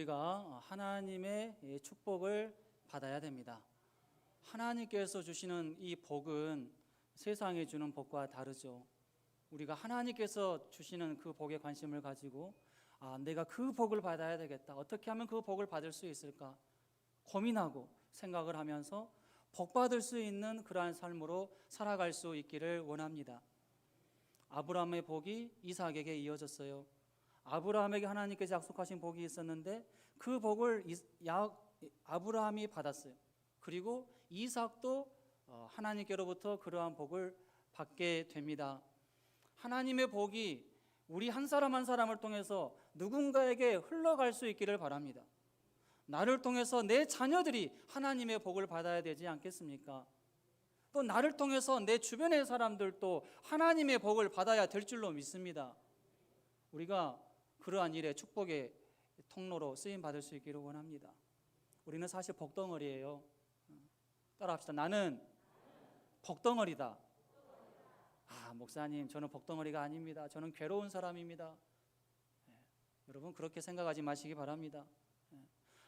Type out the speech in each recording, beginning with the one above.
우리가 하나님의 축복을 받아야 됩니다. 하나님께서 주시는 이 복은 세상에 주는 복과 다르죠. 우리가 하나님께서 주시는 그 복에 관심을 가지고 내가 그 복을 받아야 되겠다, 어떻게 하면 그 복을 받을 수 있을까 고민하고 생각을 하면서 복 받을 수 있는 그러한 삶으로 살아갈 수 있기를 원합니다. 아브라함의 복이 이삭에게 이어졌어요. 아브라함에게 하나님께서 약속하신 복이 있었는데 그 복을 아브라함이 받았어요. 그리고 이삭도 하나님께로부터 그러한 복을 받게 됩니다. 하나님의 복이 우리 한 사람 한 사람을 통해서 누군가에게 흘러갈 수 있기를 바랍니다. 나를 통해서 내 자녀들이 하나님의 복을 받아야 되지 않겠습니까? 또 나를 통해서 내 주변의 사람들도 하나님의 복을 받아야 될 줄로 믿습니다. 우리가 그러한 일에 축복의 통로로 쓰임 받을 수 있기를 원합니다. 우리는 사실 복덩어리예요. 따라합시다. 나는 복덩어리다. 목사님, 저는 복덩어리가 아닙니다. 저는 괴로운 사람입니다. 여러분, 그렇게 생각하지 마시기 바랍니다.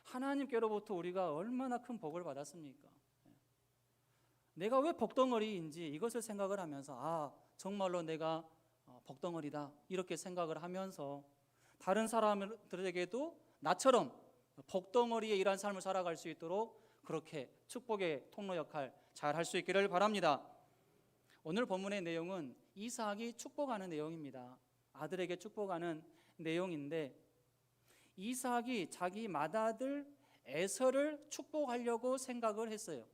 하나님께로부터 우리가 얼마나 큰 복을 받았습니까? 내가 왜 복덩어리인지 이것을 생각을 하면서 정말로 내가 복덩어리다, 이렇게 생각을 하면서 다른 사람들에게도 나처럼 복덩어리의 이러한 삶을 살아갈 수 있도록 그렇게 축복의 통로 역할 잘 할 수 있기를 바랍니다. 오늘 본문의 내용은 이삭이 축복하는 내용입니다. 아들에게 축복하는 내용인데, 이삭이 자기 맏아들 에서를 축복하려고 생각을 했어요.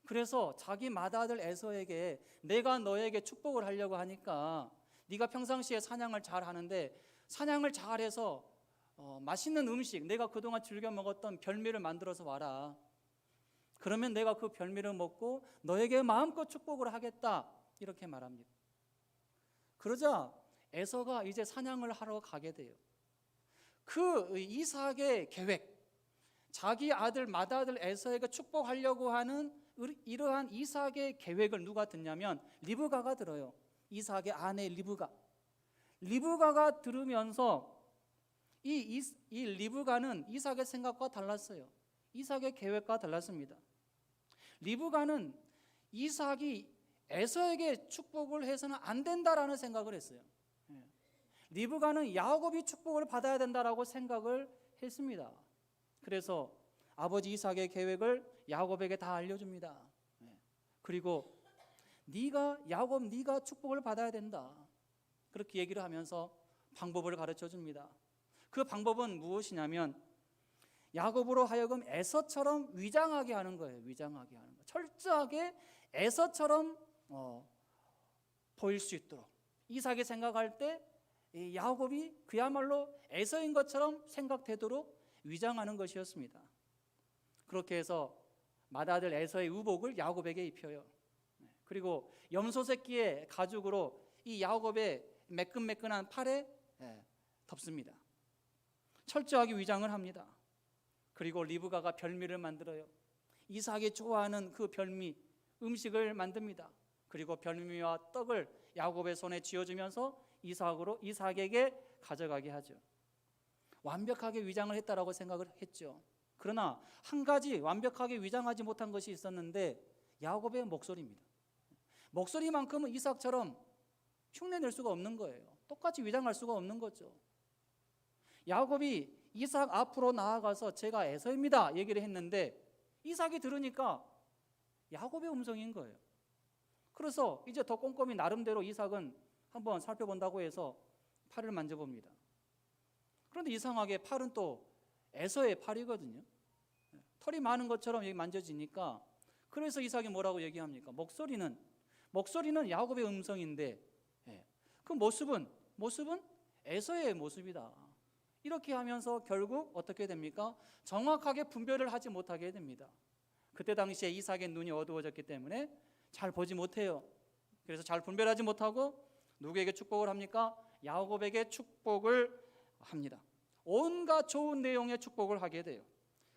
그래서 자기 맏아들 에서에게 내가 너에게 축복을 하려고 하니까 네가 평상시에 사냥을 잘 하는데 사냥을 잘해서 맛있는 음식, 내가 그동안 즐겨 먹었던 별미를 만들어서 와라. 그러면 내가 그 별미를 먹고 너에게 마음껏 축복을 하겠다, 이렇게 말합니다. 그러자 에서가 이제 사냥을 하러 가게 돼요. 그 이삭의 계획, 자기 아들 맏아들 에서에게 축복하려고 하는 이러한 이삭의 계획을 누가 듣냐면 리브가가 들어요. 이삭의 아내 리브가가 들으면서 이 리브가는 이삭의 생각과 달랐어요. 이삭의 계획과 달랐습니다. 리브가는 이삭이 에서에게 축복을 해서는 안 된다라는 생각을 했어요. 리브가는 야곱이 축복을 받아야 된다라고 생각을 했습니다. 그래서 아버지 이삭의 계획을 야곱에게 다 알려줍니다. 그리고 야곱, 네가 축복을 받아야 된다, 그렇게 얘기를 하면서 방법을 가르쳐 줍니다. 그 방법은 무엇이냐면 야곱으로 하여금 에서처럼 위장하게 하는 거예요. 위장하게 하는 거. 철저하게 에서처럼 보일 수 있도록, 이삭이 생각할 때 야곱이 그야말로 에서인 것처럼 생각되도록 위장하는 것이었습니다. 그렇게 해서 맏아들 에서의 의복을 야곱에게 입혀요. 그리고 염소 새끼의 가죽으로 이 야곱의 매끈매끈한 팔에 덮습니다. 철저하게 위장을 합니다. 그리고 리브가가 별미를 만들어요. 이삭이 좋아하는 그 별미 음식을 만듭니다. 그리고 별미와 떡을 야곱의 손에 쥐어주면서 이삭에게 가져가게 하죠. 완벽하게 위장을 했다라고 생각을 했죠. 그러나 한 가지 완벽하게 위장하지 못한 것이 있었는데 야곱의 목소리입니다. 목소리만큼은 이삭처럼 흉내낼 수가 없는 거예요. 똑같이 위장할 수가 없는 거죠. 야곱이 이삭 앞으로 나아가서 제가 에서입니다 얘기를 했는데 이삭이 들으니까 야곱의 음성인 거예요. 그래서 이제 더 꼼꼼히 나름대로 이삭은 한번 살펴본다고 해서 팔을 만져봅니다. 그런데 이상하게 팔은 또 에서의 팔이거든요. 털이 많은 것처럼 여기 만져지니까, 그래서 이삭이 뭐라고 얘기합니까? 목소리는 야곱의 음성인데 그 모습은 에서의 모습이다. 이렇게 하면서 결국 어떻게 됩니까? 정확하게 분별을 하지 못하게 됩니다. 그때 당시에 이삭의 눈이 어두워졌기 때문에 잘 보지 못해요. 그래서 잘 분별하지 못하고 누구에게 축복을 합니까? 야곱에게 축복을 합니다. 온갖 좋은 내용의 축복을 하게 돼요.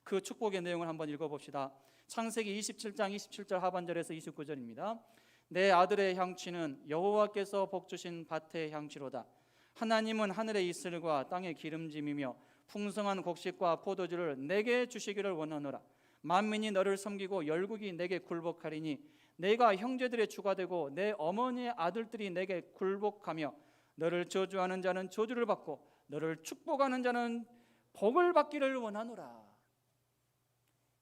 그 축복의 내용을 한번 읽어봅시다. 창세기 27장 27절 하반절에서 29절입니다. 내 아들의 향취는 여호와께서 복 주신 밭의 향취로다. 하나님은 하늘의 이슬과 땅의 기름짐이며 풍성한 곡식과 포도주를 내게 주시기를 원하노라. 만민이 너를 섬기고 열국이 내게 굴복하리니 내가 형제들의 주가 되고 내 어머니의 아들들이 내게 굴복하며 너를 저주하는 자는 저주를 받고 너를 축복하는 자는 복을 받기를 원하노라.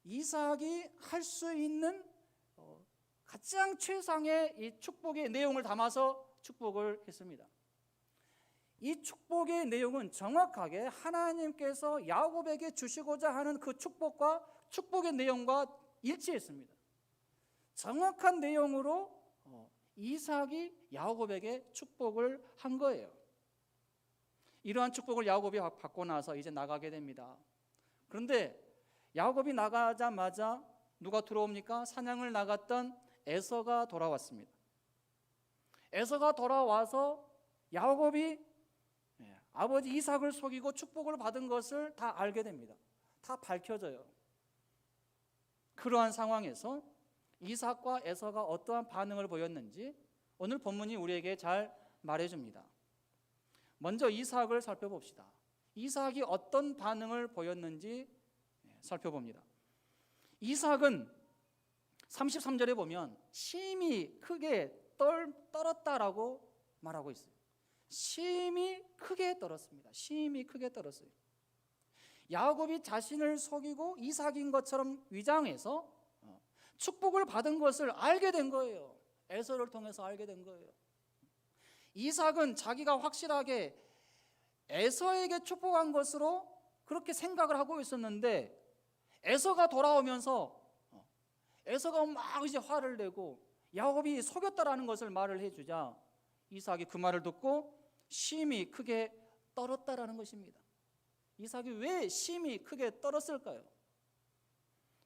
이삭이 할 수 있는 가장 최상의 이 축복의 내용을 담아서 축복을 했습니다. 이 축복의 내용은 정확하게 하나님께서 야곱에게 주시고자 하는 그 축복과 축복의 내용과 일치했습니다. 정확한 내용으로 이삭이 야곱에게 축복을 한 거예요. 이러한 축복을 야곱이 받고 나서 이제 나가게 됩니다. 그런데 야곱이 나가자마자 누가 들어옵니까? 사냥을 나갔던 에서가 돌아왔습니다. 에서가 돌아와서 야곱이 아버지 이삭을 속이고 축복을 받은 것을 다 알게 됩니다. 다 밝혀져요. 그러한 상황에서 이삭과 에서가 어떠한 반응을 보였는지 오늘 본문이 우리에게 잘 말해줍니다. 먼저 이삭을 살펴봅시다. 이삭이 어떤 반응을 보였는지 살펴봅니다. 이삭은 33절에 보면 심히 크게 떨었다라고 말하고 있어요. 심히 크게 떨었습니다. 심히 크게 떨었어요. 야곱이 자신을 속이고 이삭인 것처럼 위장해서 축복을 받은 것을 알게 된 거예요. 에서를 통해서 알게 된 거예요. 이삭은 자기가 확실하게 에서에게 축복한 것으로 그렇게 생각을 하고 있었는데 에서가 돌아오면서 에서가 막 이제 화를 내고 야곱이 속였다라는 것을 말을 해주자 이삭이 그 말을 듣고 심히 크게 떨었다라는 것입니다. 이삭이 왜 심히 크게 떨었을까요?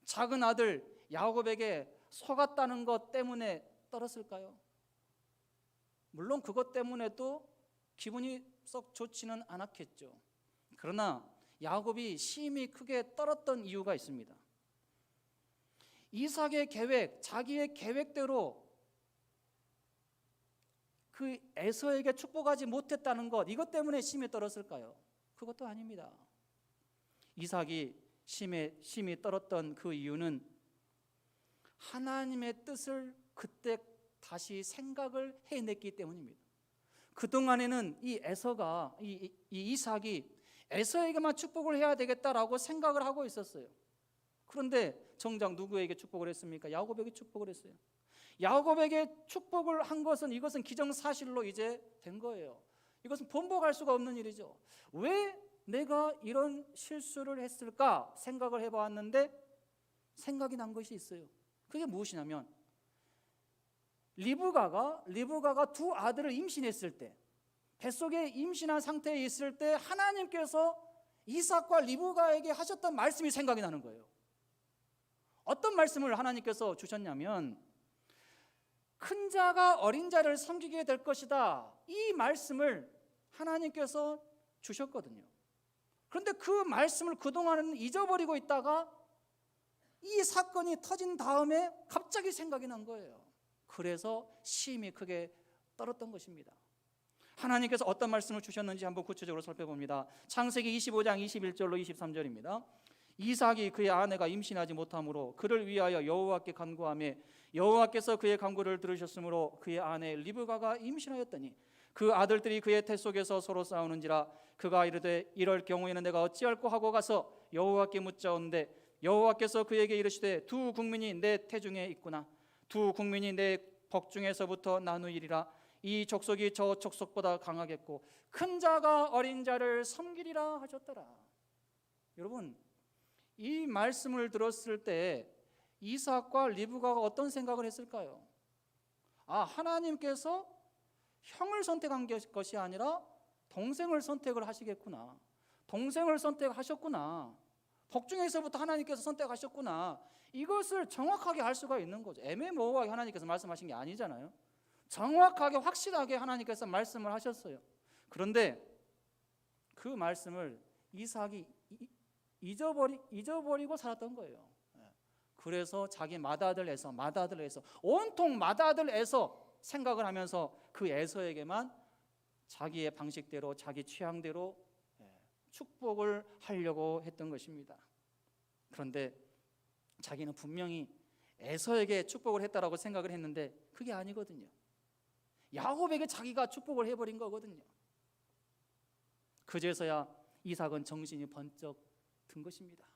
작은 아들 야곱에게 속았다는 것 때문에 떨었을까요? 물론 그것 때문에도 기분이 썩 좋지는 않았겠죠. 그러나 야곱이 심히 크게 떨었던 이유가 있습니다. 이삭의 계획, 자기의 계획대로 그 에서에게 축복하지 못했다는 것, 이것 때문에 심히 떨었을까요? 그것도 아닙니다. 이삭이 심히 떨었던 그 이유는 하나님의 뜻을 그때 다시 생각을 해냈기 때문입니다. 그동안에는 이 에서가 이 이삭이 에서에게만 축복을 해야 되겠다라고 생각을 하고 있었어요. 그런데 정작 누구에게 축복을 했습니까? 야곱에게 축복을 했어요. 야곱에게 축복을 한 것은 이것은 기정사실로 이제 된 거예요. 이것은 번복할 수가 없는 일이죠. 왜 내가 이런 실수를 했을까 생각을 해보았는데 생각이 난 것이 있어요. 그게 무엇이냐면 리브가가 두 아들을 임신했을 때, 뱃속에 임신한 상태에 있을 때 하나님께서 이삭과 리브가에게 하셨던 말씀이 생각이 나는 거예요. 어떤 말씀을 하나님께서 주셨냐면 큰 자가 어린 자를 섬기게 될 것이다. 이 말씀을 하나님께서 주셨거든요. 그런데 그 말씀을 그동안은 잊어버리고 있다가 이 사건이 터진 다음에 갑자기 생각이 난 거예요. 그래서 심히 크게 떨었던 것입니다. 하나님께서 어떤 말씀을 주셨는지 한번 구체적으로 살펴봅니다. 창세기 25장 21절로 23절입니다. 이삭이 그의 아내가 임신하지 못하므로 그를 위하여 여호와께 간구하며 여호와께서 그의 간구를 들으셨으므로 그의 아내 리브가가 임신하였더니 그 아들들이 그의 태 속에서 서로 싸우는지라 그가 이르되 이럴 경우에는 내가 어찌할꼬 하고 가서 여호와께 묻자온데 여호와께서 그에게 이르시되 두 국민이 내 태중에 있구나. 두 국민이 내 복중에서부터 나누이리라. 이 족속이 저 족속보다 강하겠고 큰 자가 어린 자를 섬기리라 하셨더라. 여러분, 이 말씀을 들었을 때 이삭과 리브가가 어떤 생각을 했을까요? 하나님께서 형을 선택한 것이 아니라 동생을 선택을 하시겠구나. 동생을 선택하셨구나. 복중에서부터 하나님께서 선택하셨구나. 이것을 정확하게 알 수가 있는 거죠. 애매모호하게 하나님께서 말씀하신 게 아니잖아요. 정확하게 확실하게 하나님께서 말씀을 하셨어요. 그런데 그 말씀을 이삭이 잊어버리고 살았던 거예요. 그래서 자기 맏아들 에서 온통 맏아들 에서 생각을 하면서 그 에서에게만 자기의 방식대로 자기 취향대로 축복을 하려고 했던 것입니다. 그런데 자기는 분명히 에서에게 축복을 했다라고 생각을 했는데 그게 아니거든요. 야곱에게 자기가 축복을 해버린 거거든요. 그제서야 이삭은 정신이 번쩍 든 것입니다.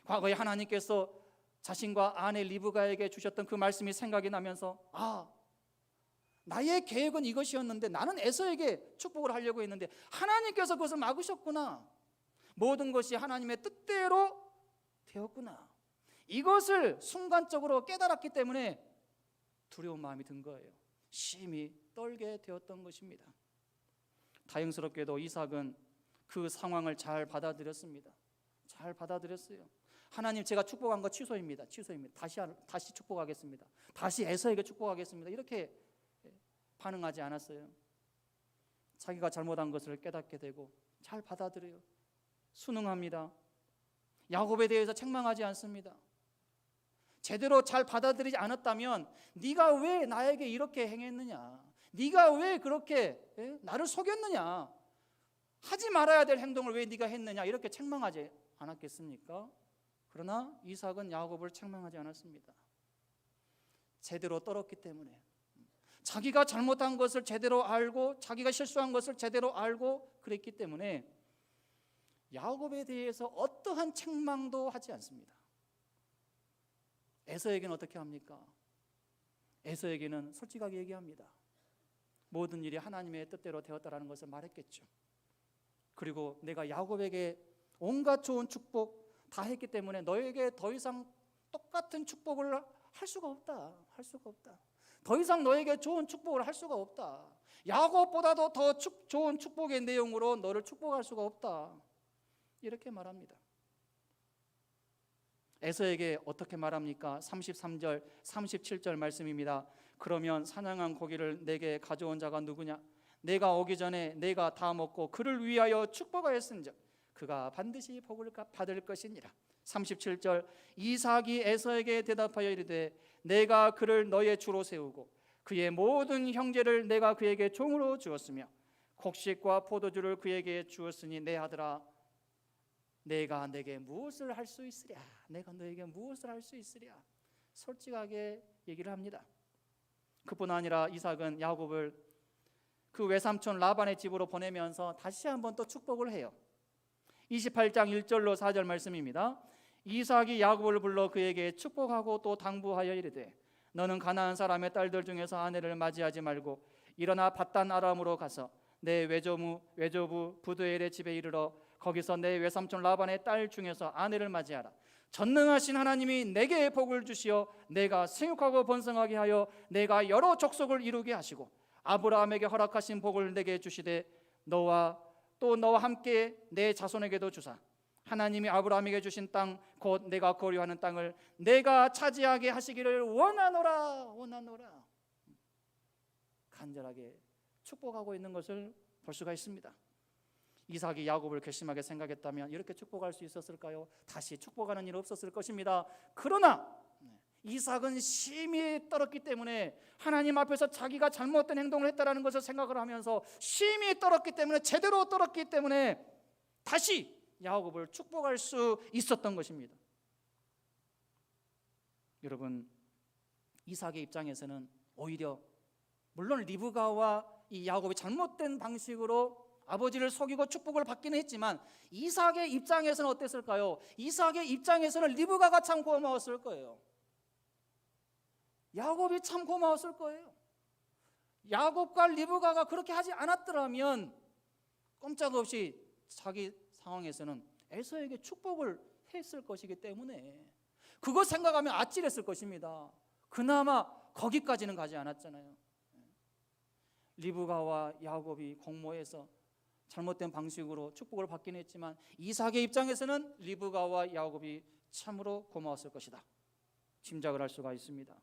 과거에 하나님께서 자신과 아내 리브가에게 주셨던 그 말씀이 생각이 나면서 나의 계획은 이것이었는데 나는 에서에게 축복을 하려고 했는데 하나님께서 그것을 막으셨구나. 모든 것이 하나님의 뜻대로 되었구나. 이것을 순간적으로 깨달았기 때문에 두려운 마음이 든 거예요. 심히 떨게 되었던 것입니다. 다행스럽게도 이삭은 그 상황을 잘 받아들였습니다. 잘 받아들였어요. 하나님, 제가 축복한 거 취소입니다. 다시 축복하겠습니다. 다시 에서에게 축복하겠습니다. 이렇게 반응하지 않았어요. 자기가 잘못한 것을 깨닫게 되고 잘 받아들여요. 순응합니다. 야곱에 대해서 책망하지 않습니다. 제대로 잘 받아들이지 않았다면 네가 왜 나에게 이렇게 행했느냐, 네가 왜 그렇게 나를 속였느냐, 하지 말아야 될 행동을 왜 네가 했느냐, 이렇게 책망하지 않았겠습니까? 그러나 이삭은 야곱을 책망하지 않았습니다. 제대로 떨었기 때문에, 자기가 잘못한 것을 제대로 알고 자기가 실수한 것을 제대로 알고 그랬기 때문에 야곱에 대해서 어떠한 책망도 하지 않습니다. 에서에게는 어떻게 합니까? 에서에게는 솔직하게 얘기합니다. 모든 일이 하나님의 뜻대로 되었다라는 것을 말했겠죠. 그리고 내가 야곱에게 온갖 좋은 축복 다 했기 때문에 너에게 더 이상 똑같은 축복을 할 수가 없다. 더 이상 너에게 좋은 축복을 할 수가 없다. 야곱보다도 더 좋은 축복의 내용으로 너를 축복할 수가 없다. 이렇게 말합니다. 에서에게 어떻게 말합니까? 33절 37절 말씀입니다. 그러면 사냥한 고기를 내게 가져온 자가 누구냐? 내가 오기 전에 내가 다 먹고 그를 위하여 축복하였은즉 그가 반드시 복을 받을 것이니라. 37절 이삭이 에서에게 대답하여 이르되 내가 그를 너의 주로 세우고 그의 모든 형제를 내가 그에게 종으로 주었으며 곡식과 포도주를 그에게 주었으니 내 아들아 내가 내게 무엇을 할 수 있으랴? 내가 너에게 무엇을 할 수 있으랴? 솔직하게 얘기를 합니다. 그뿐 아니라 이삭은 야곱을 그 외삼촌 라반의 집으로 보내면서 다시 한번 또 축복을 해요. 28장 1절로 4절 말씀입니다. 이삭이 야곱을 불러 그에게 축복하고 또 당부하여 이르되 너는 가나안 사람의 딸들 중에서 아내를 맞이하지 말고 일어나 밧단 아람으로 가서 내 외조부 부드엘의 집에 이르러 거기서 내 외삼촌 라반의 딸 중에서 아내를 맞이하라. 전능하신 하나님이 내게 복을 주시어 내가 생육하고 번성하게 하여 내가 여러 족속을 이루게 하시고 아브라함에게 허락하신 복을 내게 주시되 너와 함께 내 자손에게도 주사 하나님이 아브라함에게 주신 땅 곧 내가 거류하는 땅을 내가 차지하게 하시기를 원하노라. 간절하게 축복하고 있는 것을 볼 수가 있습니다. 이삭이 야곱을 괘씸하게 생각했다면 이렇게 축복할 수 있었을까요? 다시 축복하는 일 없었을 것입니다. 그러나 이삭은 심히 떨었기 때문에 하나님 앞에서 자기가 잘못된 행동을 했다라는 것을 생각을 하면서 심히 떨었기 때문에 제대로 떨었기 때문에 다시 야곱을 축복할 수 있었던 것입니다. 여러분, 이삭의 입장에서는 오히려 물론 리브가와 이 야곱이 잘못된 방식으로 아버지를 속이고 축복을 받기는 했지만 이삭의 입장에서는 어땠을까요? 이삭의 입장에서는 리브가가 참 고마웠을 거예요. 야곱이 참 고마웠을 거예요. 야곱과 리브가가 그렇게 하지 않았더라면 꼼짝없이 자기 상황에서는 에서에게 축복을 했을 것이기 때문에 그거 생각하면 아찔했을 것입니다. 그나마 거기까지는 가지 않았잖아요. 리브가와 야곱이 공모해서 잘못된 방식으로 축복을 받긴 했지만 이삭의 입장에서는 리브가와 야곱이 참으로 고마웠을 것이다. 짐작을 할 수가 있습니다.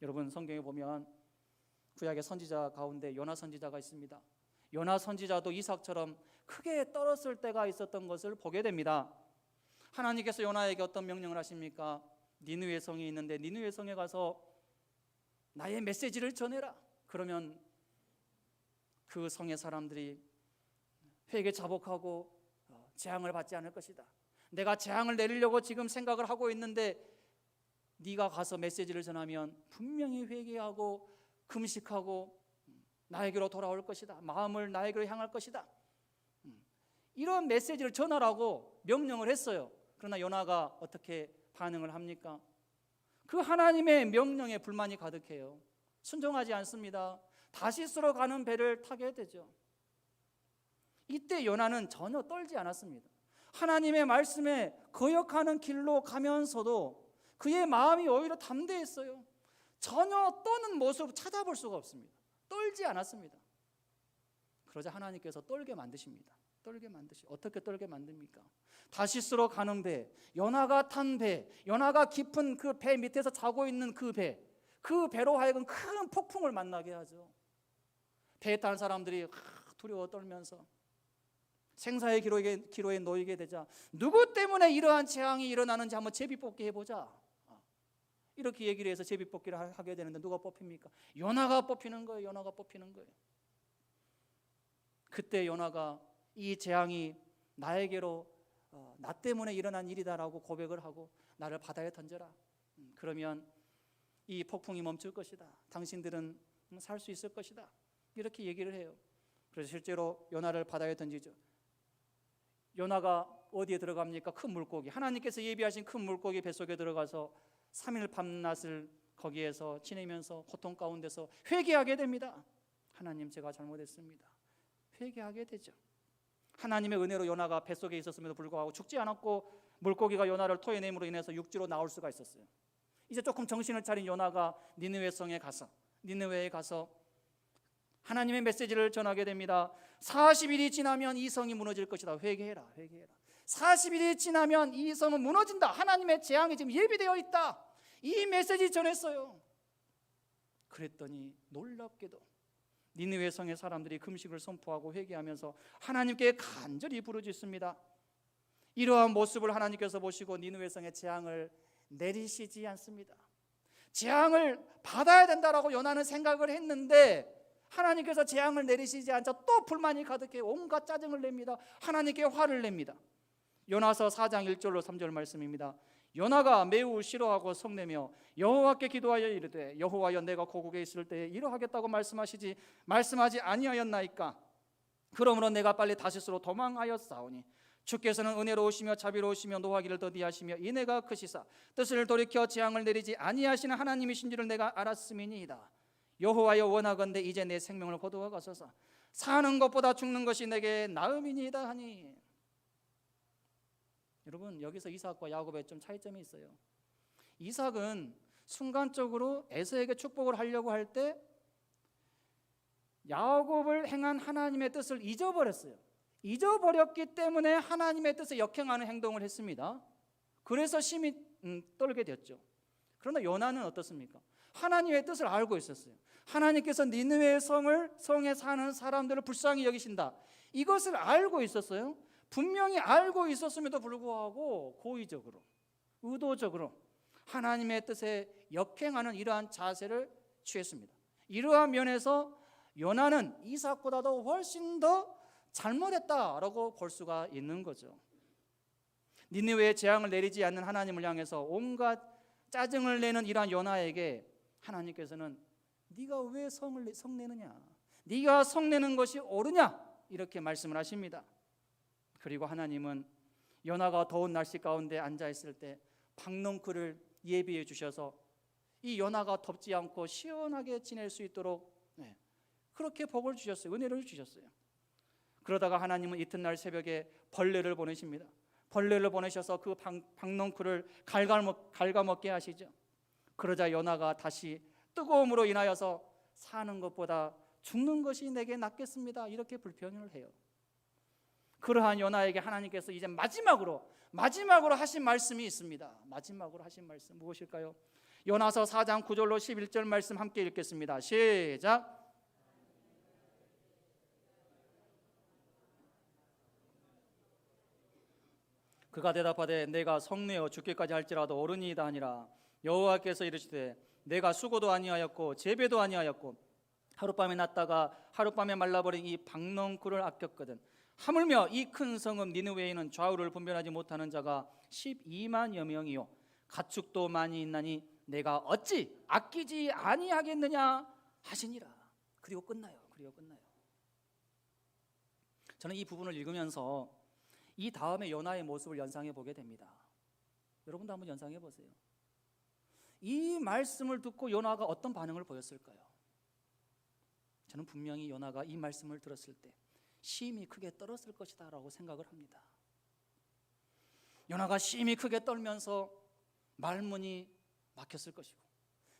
여러분, 성경에 보면 구약의 선지자 가운데 요나 선지자가 있습니다. 요나 선지자도 이삭처럼 크게 떨었을 때가 있었던 것을 보게 됩니다. 하나님께서 요나에게 어떤 명령을 하십니까? 니느웨 성이 있는데 니느웨 성에 가서 나의 메시지를 전해라. 그러면 그 성의 사람들이 회개 자복하고 재앙을 받지 않을 것이다. 내가 재앙을 내리려고 지금 생각을 하고 있는데 네가 가서 메시지를 전하면 분명히 회개하고 금식하고 나에게로 돌아올 것이다. 마음을 나에게로 향할 것이다. 이런 메시지를 전하라고 명령을 했어요. 그러나 요나가 어떻게 반응을 합니까? 그 하나님의 명령에 불만이 가득해요. 순종하지 않습니다. 다시스로 가는 배를 타게 되죠. 이때 요나는 전혀 떨지 않았습니다. 하나님의 말씀에 거역하는 길로 가면서도 그의 마음이 오히려 담대했어요. 전혀 떠는 모습을 찾아볼 수가 없습니다. 떨지 않았습니다. 그러자 하나님께서 떨게 만드십니다. 어떻게 떨게 만듭니까? 다시스로 가는 배, 요나가 탄 배, 요나가 깊은 그 배 밑에서 자고 있는 그 배로 하여금 큰 폭풍을 만나게 하죠. 배에 탄 사람들이 두려워 떨면서 생사의 기로에 놓이게 되자 누구 때문에 이러한 재앙이 일어나는지 한번 제비뽑기 해보자, 이렇게 얘기를 해서 제비뽑기를 하게 되는데 누가 뽑힙니까? 요나가 뽑히는 거예요. 그때 요나가 이 재앙이 나에게로 나 때문에 일어난 일이다라고 고백을 하고 나를 바다에 던져라. 그러면 이 폭풍이 멈출 것이다. 당신들은 살 수 있을 것이다. 이렇게 얘기를 해요. 그래서 실제로 요나를 바다에 던지죠. 요나가 어디에 들어갑니까? 큰 물고기, 하나님께서 예비하신 큰 물고기 뱃속에 들어가서 3일 밤낮을 거기에서 지내면서 고통 가운데서 회개하게 됩니다. 하나님, 제가 잘못했습니다. 회개하게 되죠. 하나님의 은혜로 요나가 뱃속에 있었음에도 불구하고 죽지 않았고 물고기가 요나를 토해냄으로 인해서 육지로 나올 수가 있었어요. 이제 조금 정신을 차린 요나가 니느웨에 가서 하나님의 메시지를 전하게 됩니다. 40일이 지나면 이 성이 무너질 것이다. 회개해라. 40일이 지나면 이 성은 무너진다. 하나님의 재앙이 지금 예비되어 있다. 이 메시지 전했어요. 그랬더니 놀랍게도 니느웨 성의 사람들이 금식을 선포하고 회개하면서 하나님께 간절히 부르짖습니다. 이러한 모습을 하나님께서 보시고 니느웨 성의 재앙을 내리시지 않습니다. 재앙을 받아야 된다라고 요나는 생각을 했는데 하나님께서 재앙을 내리시지 않자 또 불만이 가득해 온갖 짜증을 냅니다. 하나님께 화를 냅니다. 요나서 4장 1절로 3절 말씀입니다. 요나가 매우 싫어하고 성내며 여호와께 기도하여 이르되 여호와여, 내가 고국에 있을 때에 이러하겠다고 말씀하지 아니하였나이까? 그러므로 내가 빨리 다시스로 도망하였사오니 주께서는 은혜로우시며 자비로우시며 노하기를 더디하시며 인애가 크시사 뜻을 돌이켜 재앙을 내리지 아니하시는 하나님이신 줄을 내가 알았음이니이다. 여호와여, 원하건대 이제 내 생명을 거두어 가소서. 사는 것보다 죽는 것이 내게 나음이니이다 하니. 여러분, 여기서 이삭과 야곱의 좀 차이점이 있어요. 이삭은 순간적으로 에서에게 축복을 하려고 할 때 야곱을 행한 하나님의 뜻을 잊어버렸어요. 잊어버렸기 때문에 하나님의 뜻에 역행하는 행동을 했습니다. 그래서 심히 떨게 됐죠. 그러나 요나는 어떻습니까? 하나님의 뜻을 알고 있었어요. 하나님께서 니느웨 성에 사는 사람들을 불쌍히 여기신다, 이것을 알고 있었어요. 분명히 알고 있었음에도 불구하고 고의적으로, 의도적으로 하나님의 뜻에 역행하는 이러한 자세를 취했습니다. 이러한 면에서 요나는 이삭보다도 훨씬 더 잘못했다라고 볼 수가 있는 거죠. 니느웨에 재앙을 내리지 않는 하나님을 향해서 온갖 짜증을 내는 이러한 요나에게 하나님께서는 네가 왜 성내느냐, 네가 성내는 것이 옳으냐, 이렇게 말씀을 하십니다. 그리고 하나님은 요나가 더운 날씨 가운데 앉아 있을 때 박넝쿨을 예비해 주셔서 이 요나가 덥지 않고 시원하게 지낼 수 있도록 그렇게 복을 주셨어요. 은혜를 주셨어요. 그러다가 하나님은 이튿날 새벽에 벌레를 보내십니다. 벌레를 보내셔서 그 박넝쿨을 갉아먹게 하시죠. 그러자 요나가 다시 뜨거움으로 인하여서 사는 것보다 죽는 것이 내게 낫겠습니다, 이렇게 불평을 해요. 그러한 요나에게 하나님께서 이제 마지막으로 하신 말씀이 있습니다. 마지막으로 하신 말씀 무엇일까요? 요나서 4장 9절로 11절 말씀 함께 읽겠습니다. 시작. 그가 대답하되 내가 성내어 죽기까지 할지라도 옳으니이다 하니라. 여호와께서 이르시되 내가 수고도 아니하였고 재배도 아니하였고 하룻밤에 났다가 하룻밤에 말라버린 이 박넝쿨을 아꼈거든 하물며 이 큰 성읍 니느웨에는 좌우를 분별하지 못하는 자가 12만여 명이요 가축도 많이 있나니 내가 어찌 아끼지 아니하겠느냐 하시니라. 그리고 끝나요. 저는 이 부분을 읽으면서 이 다음에 요나의 모습을 연상해 보게 됩니다. 여러분도 한번 연상해 보세요. 이 말씀을 듣고 요나가 어떤 반응을 보였을까요? 저는 분명히 요나가 이 말씀을 들었을 때 심히 크게 떨었을 것이다 라고 생각을 합니다. 요나가 심히 크게 떨면서 말문이 막혔을 것이고,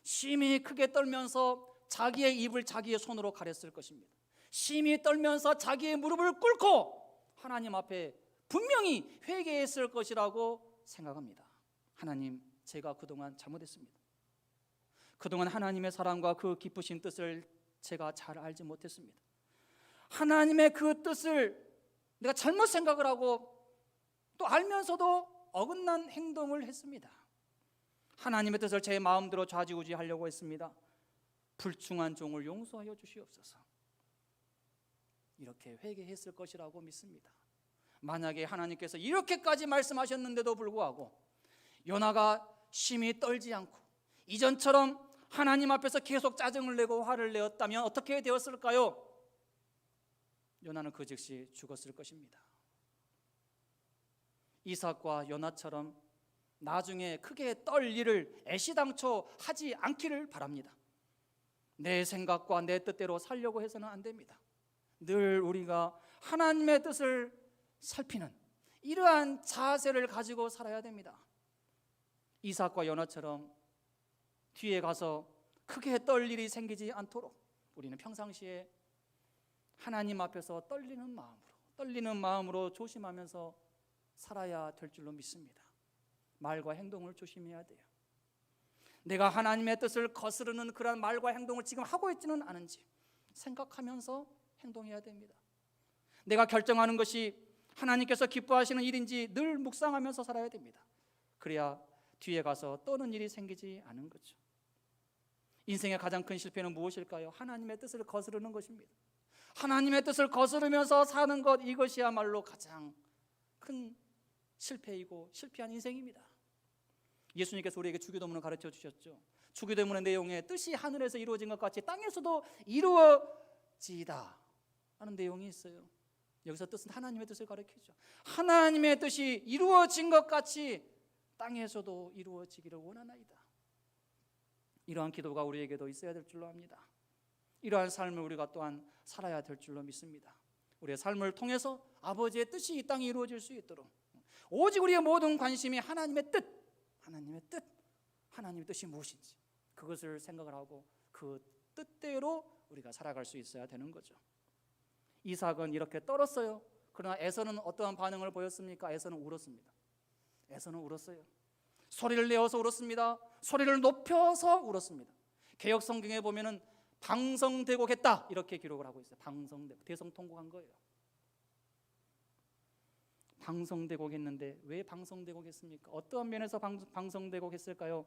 심히 크게 떨면서 자기의 입을 자기의 손으로 가렸을 것입니다. 심히 떨면서 자기의 무릎을 꿇고 하나님 앞에 분명히 회개했을 것이라고 생각합니다. 하나님, 제가 그동안 잘못했습니다. 그동안 하나님의 사랑과 그 기쁘신 뜻을 제가 잘 알지 못했습니다. 하나님의 그 뜻을 내가 잘못 생각을 하고 또 알면서도 어긋난 행동을 했습니다. 하나님의 뜻을 제 마음대로 좌지우지하려고 했습니다. 불충한 종을 용서하여 주시옵소서. 이렇게 회개했을 것이라고 믿습니다. 만약에 하나님께서 이렇게까지 말씀하셨는데도 불구하고 요나가 심히 떨지 않고 이전처럼 하나님 앞에서 계속 짜증을 내고 화를 내었다면 어떻게 되었을까요? 요나는 그 즉시 죽었을 것입니다. 이삭과 요나처럼 나중에 크게 떨 일을 애시당초 하지 않기를 바랍니다. 내 생각과 내 뜻대로 살려고 해서는 안 됩니다. 늘 우리가 하나님의 뜻을 살피는 이러한 자세를 가지고 살아야 됩니다. 이삭과 요나처럼 뒤에 가서 크게 떨 일이 생기지 않도록 우리는 평상시에 하나님 앞에서 떨리는 마음으로 조심하면서 살아야 될 줄로 믿습니다. 말과 행동을 조심해야 돼요. 내가 하나님의 뜻을 거스르는 그런 말과 행동을 지금 하고 있지는 않은지 생각하면서 행동해야 됩니다. 내가 결정하는 것이 하나님께서 기뻐하시는 일인지 늘 묵상하면서 살아야 됩니다. 그래야 뒤에 가서 떠는 일이 생기지 않은 거죠. 인생의 가장 큰 실패는 무엇일까요? 하나님의 뜻을 거스르는 것입니다. 하나님의 뜻을 거스르면서 사는 것, 이것이야말로 가장 큰 실패이고 실패한 인생입니다. 예수님께서 우리에게 주기도문을 가르쳐 주셨죠. 주기도문의 내용에 뜻이 하늘에서 이루어진 것 같이 땅에서도 이루어지다 하는 내용이 있어요. 여기서 뜻은 하나님의 뜻을 가르치죠. 하나님의 뜻이 이루어진 것 같이 땅에서도 이루어지기를 원하나이다. 이러한 기도가 우리에게도 있어야 될 줄로 압니다. 이러한 삶을 우리가 또한 살아야 될 줄로 믿습니다. 우리의 삶을 통해서 아버지의 뜻이 이 땅에 이루어질 수 있도록 오직 우리의 모든 관심이 하나님의 뜻이 무엇인지 그것을 생각을 하고 그 뜻대로 우리가 살아갈 수 있어야 되는 거죠. 이삭은 이렇게 떨었어요. 그러나 에서는 어떠한 반응을 보였습니까? 에서는 울었습니다. 소리를 내어서 울었습니다. 소리를 높여서 울었습니다. 개역 성경에 보면은 방성대곡했다 이렇게 기록을 하고 있어요. 방성대곡, 대성통곡한 거예요. 방성대곡했는데 왜 방성대곡했습니까? 어떠한 면에서 방성대곡했을까요?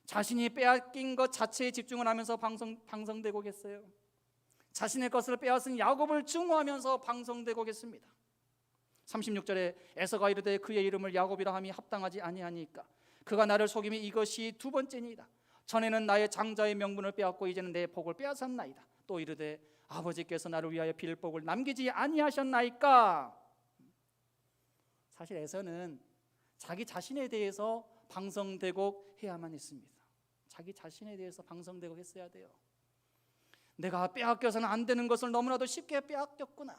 자신이 빼앗긴 것 자체에 집중을 하면서 방성대곡했어요. 자신의 것을 빼앗은 야곱을 증오하면서 방성대곡했습니다. 36절에 에서가 이르되 그의 이름을 야곱이라 함이 합당하지 아니하니까 그가 나를 속임이 이것이 두 번째니이다. 전에는 나의 장자의 명분을 빼앗고 이제는 내 복을 빼앗았나이다. 또 이르되 아버지께서 나를 위하여 빌 복을 남기지 아니하셨나이까. 사실 에서는 자기 자신에 대해서 방성대곡해야만 했습니다. 자기 자신에 대해서 방성대곡했어야 돼요. 내가 빼앗겨서는 안 되는 것을 너무나도 쉽게 빼앗겼구나.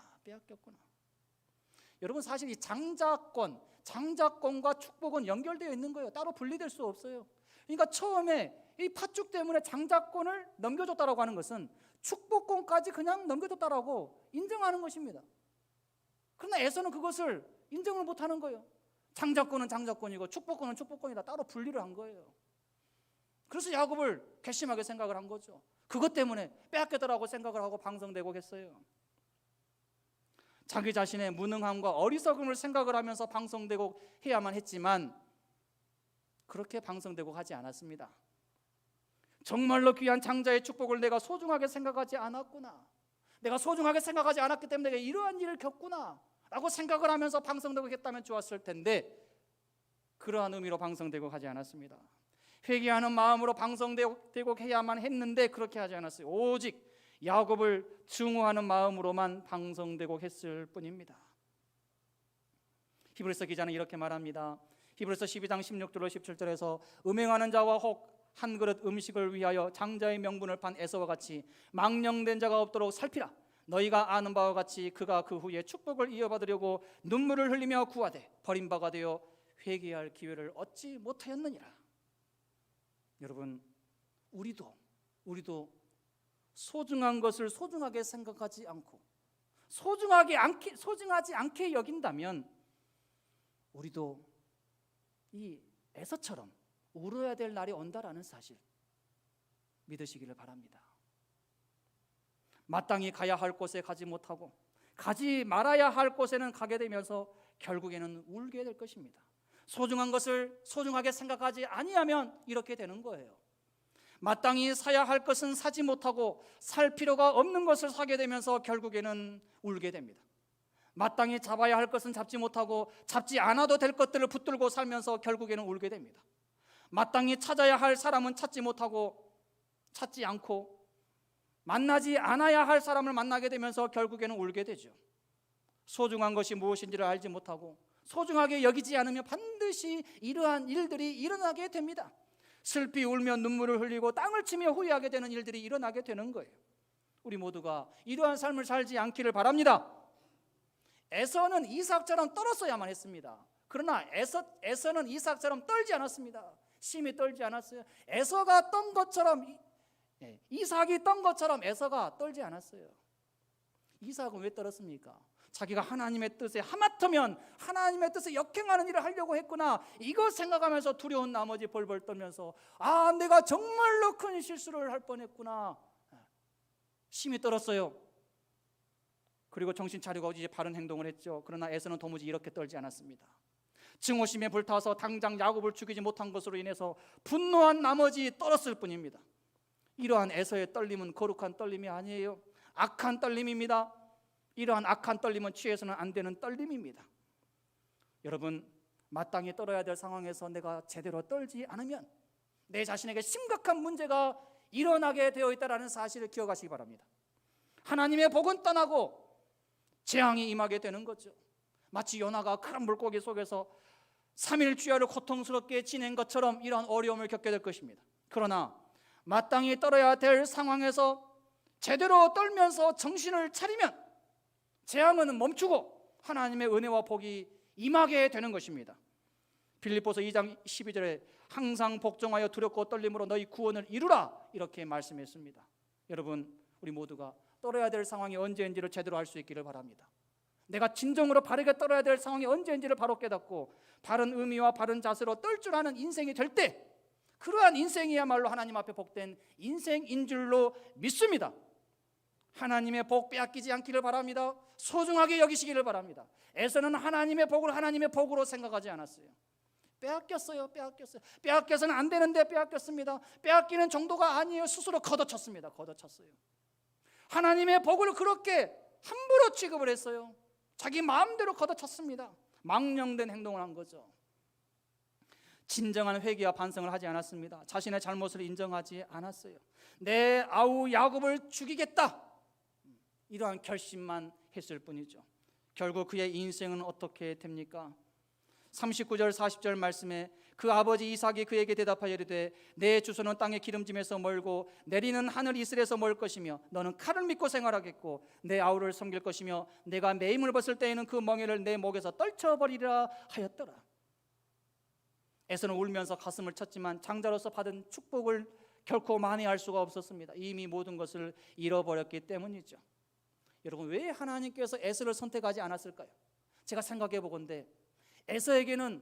여러분, 사실 이 장자권과 축복은 연결되어 있는 거예요. 따로 분리될 수 없어요. 그러니까 처음에 이 팥죽 때문에 장자권을 넘겨줬다라고 하는 것은 축복권까지 그냥 넘겨줬다라고 인정하는 것입니다. 그러나 에서는 그것을 인정을 못하는 거예요. 장자권은 장자권이고 축복권은 축복권이다. 따로 분리를 한 거예요. 그래서 야곱을 괘씸하게 생각을 한 거죠. 그것 때문에 빼앗겼다라고 생각을 하고 방성대곡했어요. 자기 자신의 무능함과 어리석음을 생각을 하면서 방성대곡해야만 했지만 그렇게 방성대곡하지 않았습니다. 정말로 귀한 장자의 축복을 내가 소중하게 생각하지 않았구나. 내가 소중하게 생각하지 않았기 때문에 내가 이러한 일을 겪구나 라고 생각을 하면서 방성되고 했다면 좋았을 텐데, 그러한 의미로 방성되고 하지 않았습니다. 회개하는 마음으로 방성되고 해야만 했는데 그렇게 하지 않았어요. 오직 야곱을 증오하는 마음으로만 방성되고 했을 뿐입니다. 히브리서 기자는 이렇게 말합니다. 히브리서 12장 16절로 17절에서 음행하는 자와 혹 한 그릇 음식을 위하여 장자의 명분을 판 에서와 같이 망령된 자가 없도록 살피라. 너희가 아는 바와 같이 그가 그 후에 축복을 이어받으려고 눈물을 흘리며 구하되 버림바가 되어 회개할 기회를 얻지 못하였느니라. 여러분, 우리도 소중한 것을 소중하게 생각하지 않고 소중하지 않게 여긴다면 우리도 이 에서처럼 울어야 될 날이 온다라는 사실 믿으시기를 바랍니다. 마땅히 가야 할 곳에 가지 못하고 가지 말아야 할 곳에는 가게 되면서 결국에는 울게 될 것입니다. 소중한 것을 소중하게 생각하지 아니하면 이렇게 되는 거예요. 마땅히 사야 할 것은 사지 못하고 살 필요가 없는 것을 사게 되면서 결국에는 울게 됩니다. 마땅히 잡아야 할 것은 잡지 못하고 잡지 않아도 될 것들을 붙들고 살면서 결국에는 울게 됩니다. 마땅히 찾아야 할 사람은 찾지 못하고 찾지 않고 만나지 않아야 할 사람을 만나게 되면서 결국에는 울게 되죠. 소중한 것이 무엇인지를 알지 못하고 소중하게 여기지 않으면 반드시 이러한 일들이 일어나게 됩니다. 슬피 울며 눈물을 흘리고 땅을 치며 후회하게 되는 일들이 일어나게 되는 거예요. 우리 모두가 이러한 삶을 살지 않기를 바랍니다. 에서는 이삭처럼 떨었어야만 했습니다. 그러나 에서는 이삭처럼 떨지 않았습니다. 심히 떨지 않았어요. 에서가 떤 것처럼 이삭이 떤 것처럼 에서가 떨지 않았어요. 이삭은 왜 떨었습니까? 자기가 하나님의 뜻에 하마터면 하나님의 뜻에 역행하는 일을 하려고 했구나, 이거 생각하면서 두려운 나머지 벌벌 떨면서 내가 정말로 큰 실수를 할 뻔했구나, 심히 떨었어요. 그리고 정신 차리고 이제 바른 행동을 했죠. 그러나 에서는 도무지 이렇게 떨지 않았습니다. 증오심에 불타서 당장 야곱을 죽이지 못한 것으로 인해서 분노한 나머지 떨었을 뿐입니다. 이러한 에서의 떨림은 거룩한 떨림이 아니에요. 악한 떨림입니다. 이러한 악한 떨림은 취해서는 안 되는 떨림입니다. 여러분, 마땅히 떨어야 될 상황에서 내가 제대로 떨지 않으면 내 자신에게 심각한 문제가 일어나게 되어 있다는 사실을 기억하시기 바랍니다. 하나님의 복은 떠나고 재앙이 임하게 되는 거죠. 마치 요나가 큰 물고기 속에서 3일 주야를 고통스럽게 지낸 것처럼 이러한 어려움을 겪게 될 것입니다. 그러나 마땅히 떨어야 될 상황에서 제대로 떨면서 정신을 차리면 재앙은 멈추고 하나님의 은혜와 복이 임하게 되는 것입니다. 빌립보서 2장 12절에 항상 복종하여 두렵고 떨림으로 너희 구원을 이루라, 이렇게 말씀했습니다. 여러분, 우리 모두가 떨어야 될 상황이 언제인지를 제대로 알 수 있기를 바랍니다. 내가 진정으로 바르게 떨어야 될 상황이 언제인지를 바로 깨닫고 바른 의미와 바른 자세로 떨 줄 아는 인생이 될 때, 그러한 인생이야말로 하나님 앞에 복된 인생인 줄로 믿습니다. 하나님의 복 빼앗기지 않기를 바랍니다. 소중하게 여기시기를 바랍니다. 에서는 하나님의 복을 하나님의 복으로 생각하지 않았어요. 빼앗겼어요. 빼앗겨서는 안 되는데 빼앗겼습니다. 빼앗기는 정도가 아니에요. 스스로 걷어쳤습니다. 하나님의 복을 그렇게 함부로 취급을 했어요. 자기 마음대로 걷어찼습니다. 망령된 행동을 한 거죠. 진정한 회개와 반성을 하지 않았습니다. 자신의 잘못을 인정하지 않았어요. 내 아우 야곱을 죽이겠다, 이러한 결심만 했을 뿐이죠. 결국 그의 인생은 어떻게 됩니까? 39절 40절 말씀에 그 아버지 이삭이 그에게 대답하여 이르되 내 주소는 땅의 기름짐에서 멀고 내리는 하늘 이슬에서 멀 것이며 너는 칼을 믿고 생활하겠고 내 아우를 섬길 것이며 내가 매임을 벗을 때에는 그 멍에를 내 목에서 떨쳐버리라 하였더라. 에서는 울면서 가슴을 쳤지만 장자로서 받은 축복을 결코 만회할 수가 없었습니다. 이미 모든 것을 잃어버렸기 때문이죠. 여러분, 왜 하나님께서 에서를 선택하지 않았을까요? 제가 생각해 보건대 에서에게는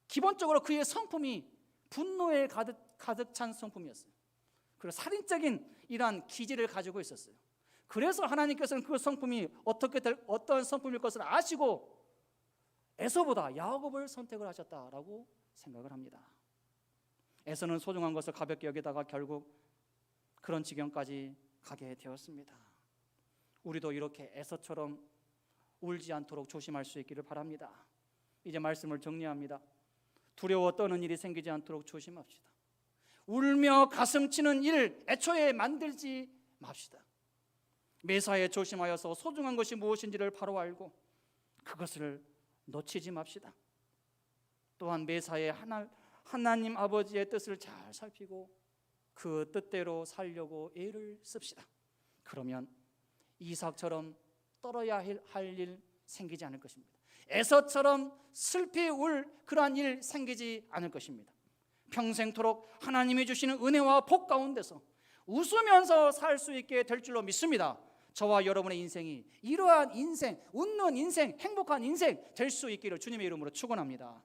기본적으로 그의 성품이 분노에 가득 찬 성품이었어요. 그리고 살인적인 이러한 기질을 가지고 있었어요. 그래서 하나님께서는 그 성품이 어떤 성품일 것을 아시고 에서보다 야곱을 선택을 하셨다라고 생각을 합니다. 에서는 소중한 것을 가볍게 여기다가 결국 그런 지경까지 가게 되었습니다. 우리도 이렇게 에서처럼 울지 않도록 조심할 수 있기를 바랍니다. 이제 말씀을 정리합니다. 두려워 떠는 일이 생기지 않도록 조심합시다. 울며 가슴 치는 일 애초에 만들지 맙시다. 매사에 조심하여서 소중한 것이 무엇인지를 바로 알고 그것을 놓치지 맙시다. 또한 매사에 하나님 아버지의 뜻을 잘 살피고 그 뜻대로 살려고 애를 씁시다. 그러면 이삭처럼 떨어야 할 일 생기지 않을 것입니다. 에서처럼 슬피 울 그러한 일 생기지 않을 것입니다. 평생토록 하나님이 주시는 은혜와 복 가운데서 웃으면서 살 수 있게 될 줄로 믿습니다. 저와 여러분의 인생이 이러한 인생, 웃는 인생, 행복한 인생 될 수 있기를 주님의 이름으로 축원합니다.